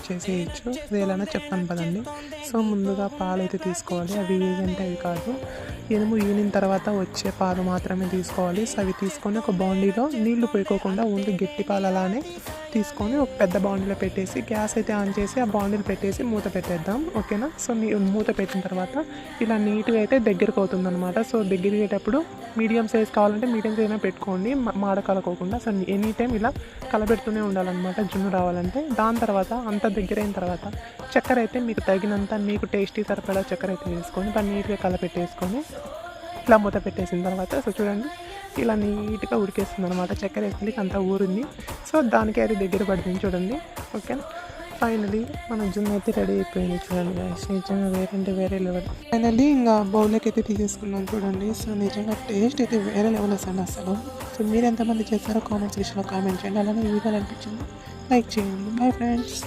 చేసేయచ్చు. అది ఎలానో చెప్తాను పదండి. సో ముందుగా పాలు అయితే తీసుకోవాలి. అవి ఏదంటే అవి కాదు, ఎనుము ఈనిన తర్వాత వచ్చే పాలు మాత్రమే తీసుకోవాలి. సో అవి తీసుకొని ఒక బాండీలో నీళ్లు పోయికోకుండా ఓన్లీ గట్టి పాలు అలానే తీసుకొని ఒక పెద్ద బాండీలో పెట్టేసి గ్యాస్ అయితే ఆన్ చేసి ఆ బాండీలు పెట్టేసి మూత పెట్టేద్దాం. ఓకేనా. సో మూత పెట్టిన తర్వాత ఇలా నీట్గా అయితే దగ్గరకు అవుతుంది అనమాట. సో దగ్గరికేటప్పుడు మీడియం సైజ్ కావాలంటే మీడియం సైజ్ అయినా పెట్టుకోండి, మాడ కలకోకుండా. సో ఎనీ టైం ఇలా కలబెడుతూనే ఉండాలన్నమాట జున్ను రావాలంటే. దాని తర్వాత అంత దగ్గర అయిన తర్వాత చక్కెర అయితే మీకు తగినంత, మీకు టేస్టీ సరిపడా చక్కెర అయితే వేసుకొని దాన్ని నీట్గా కలపెట్టేసుకొని ఇట్లా మూత పెట్టేసిన తర్వాత సో చూడండి ఇలా నీట్గా ఉడికేస్తుంది అనమాట. చక్కెర వేసుకుంటే అంతా ఊరింది. సో దానికి అది దగ్గర పడుతుంది చూడండి. ఓకే, ఫైనలీ మన జున్ను అయితే రెడీ అయిపోయింది చూడండి గైస్. నిజంగా వేరే లెవెల్. ఫైనల్లీ ఇంకా బౌల్లోకి అయితే తీసేసుకున్నాం చూడండి. సో నిజంగా టేస్ట్ అయితే వేరే లెవెల్ వస్తుంది అసలు. సో మీరు ఎంతమంది చేస్తారో కామెంట్స్ విషయంలో కామెంట్ చేయండి. అలానే వీడియోలు అనిపించింది లైక్ చేయండి. Bye friends.